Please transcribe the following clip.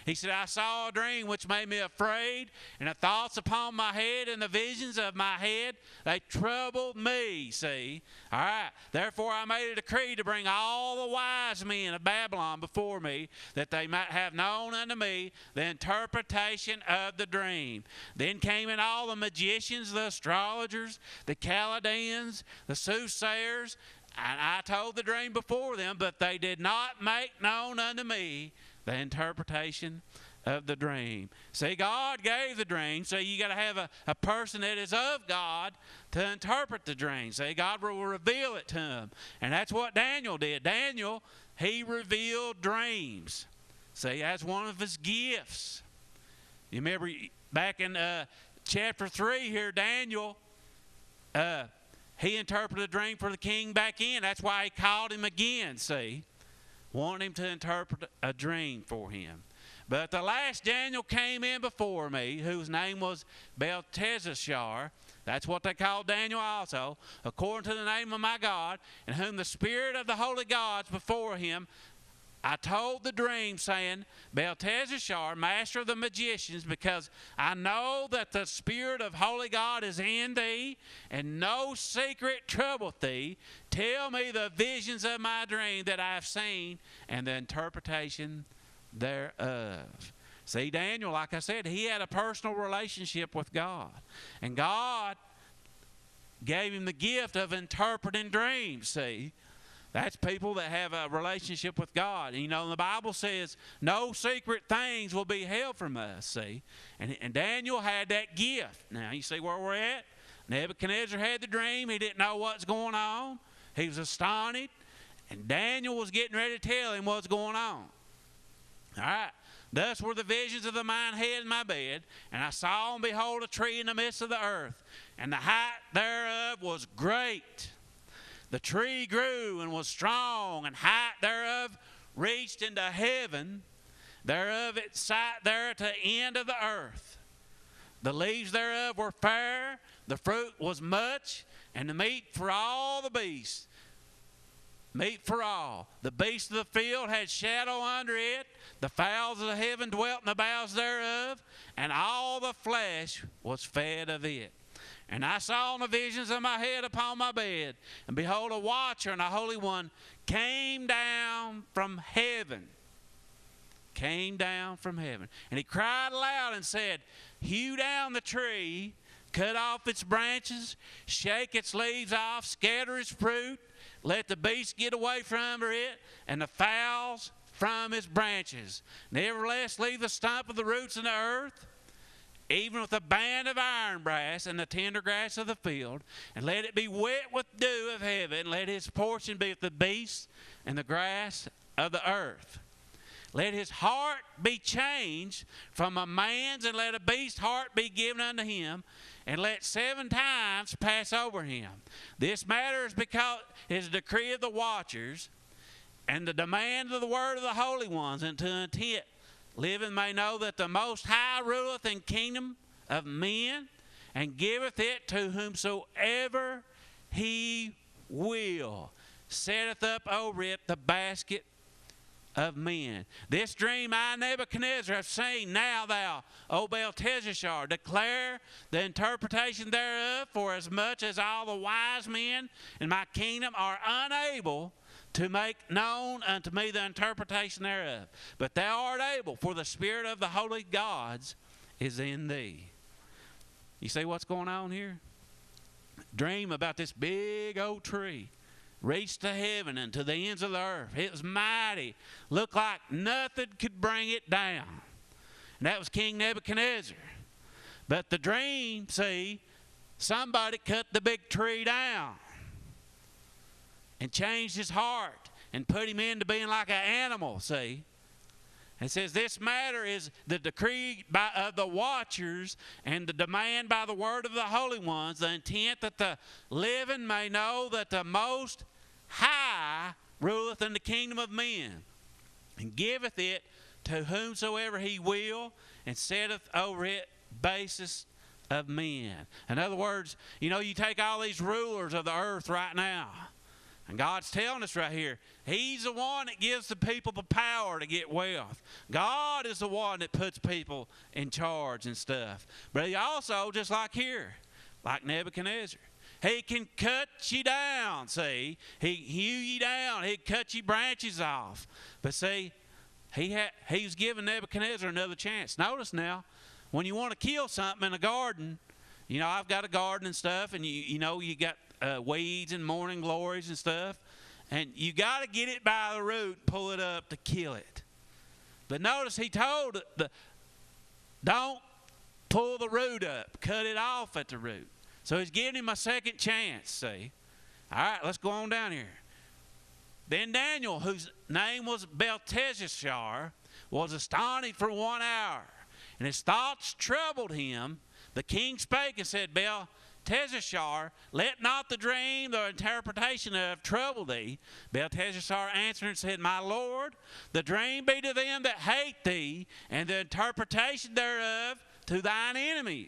He said, I saw a dream which made me afraid, and the thoughts upon my head and the visions of my head, they troubled me, see. All right. Therefore I made a decree to bring all the wise men of Babylon before me, that they might have known unto me the interpretation of the dream. Then came in all the magicians, the astrologers, the Chaldeans, the soothsayers, and I told the dream before them, but they did not make known unto me the interpretation of the dream. See, God gave the dream, so you got to have a person that is of God to interpret the dream. See, God will reveal it to him. And that's what Daniel did. Daniel, he revealed dreams. See, that's one of his gifts. You remember back in chapter 3 here, Daniel, he interpreted a dream for the king back in. That's why he called him again, see. Wanted him to interpret a dream for him. But the last Daniel came in before me, whose name was Belteshazzar. That's what they called Daniel also, according to the name of my God, in whom the spirit of the holy gods before him. I told the dream, saying, Belteshazzar, master of the magicians, because I know that the spirit of holy God is in thee, and no secret troubleth thee. Tell me the visions of my dream that I have seen, and the interpretation thereof. See, Daniel, like I said, he had a personal relationship with God. And God gave him the gift of interpreting dreams, see. That's people that have a relationship with God. And, you know, the Bible says no secret things will be held from us, see. And Daniel had that gift. Now, you see where we're at? Nebuchadnezzar had the dream. He didn't know what's going on. He was astonished. And Daniel was getting ready to tell him what's going on. All right. Thus were the visions of the mine head in my bed. And I saw and behold a tree in the midst of the earth. And the height thereof was great. The tree grew and was strong, and height thereof reached into heaven. Thereof it sat there at the end of the earth. The leaves thereof were fair, the fruit was much, and the meat for all the beasts. Meat for all. The beasts of the field had shadow under it. The fowls of the heaven dwelt in the boughs thereof, and all the flesh was fed of it. And I saw in the visions of my head upon my bed, and behold, a watcher and a holy one came down from heaven. Came down from heaven. And he cried aloud and said, hew down the tree, cut off its branches, shake its leaves off, scatter its fruit, let the beasts get away from under it, and the fowls from its branches. Nevertheless, leave the stump of the roots in the earth, even with a band of iron brass and the tender grass of the field, and let it be wet with dew of heaven. Let his portion be with the beasts and the grass of the earth. Let his heart be changed from a man's, and let a beast's heart be given unto him, and let 7 times pass over him. This matter is because it is a decree of the watchers, and the demand of the word of the holy ones, and to intent living may know that the Most High ruleth in kingdom of men, and giveth it to whomsoever he will, setteth up over it the basket of men. This dream I, Nebuchadnezzar, have seen. Now thou, O Belteshazzar, declare the interpretation thereof, for as much as all the wise men in my kingdom are unable to make known unto me the interpretation thereof. But thou art able, for the spirit of the holy gods is in thee. You see what's going on here? Dream about this big old tree. Reached to heaven and to the ends of the earth. It was mighty. Looked like nothing could bring it down. And that was King Nebuchadnezzar. But the dream, see, somebody cut the big tree down and changed his heart and put him into being like an animal, see. It says this matter is the decree of the watchers and the demand by the word of the holy ones, the intent that the living may know that the Most High ruleth in the kingdom of men, and giveth it to whomsoever he will, and setteth over it basis of men. In other words, you know, you take all these rulers of the earth right now, And God's telling us right here, He's the one that gives the people the power to get wealth. God is the one that puts people in charge and stuff. But He also, just like here, like Nebuchadnezzar, He can cut you down, see. He hew you down. He'd cut your branches off. But see, He's giving Nebuchadnezzar another chance. Notice now, when you want to kill something in a garden, you know, I've got a garden and stuff, and you know, you got weeds and morning glories and stuff, and you got to get it by the root and pull it up to kill it. But notice He told don't pull the root up, cut it off at the root. So He's giving him a second chance, see. All right, let's go on down here. Then Daniel, whose name was Belteshazzar, was astonished for 1 hour, and his thoughts troubled him. The king spake and said, Belteshazzar, let not the dream, the interpretation thereof trouble thee. Belteshazzar answered and said, My Lord, the dream be to them that hate thee, and the interpretation thereof to thine enemies.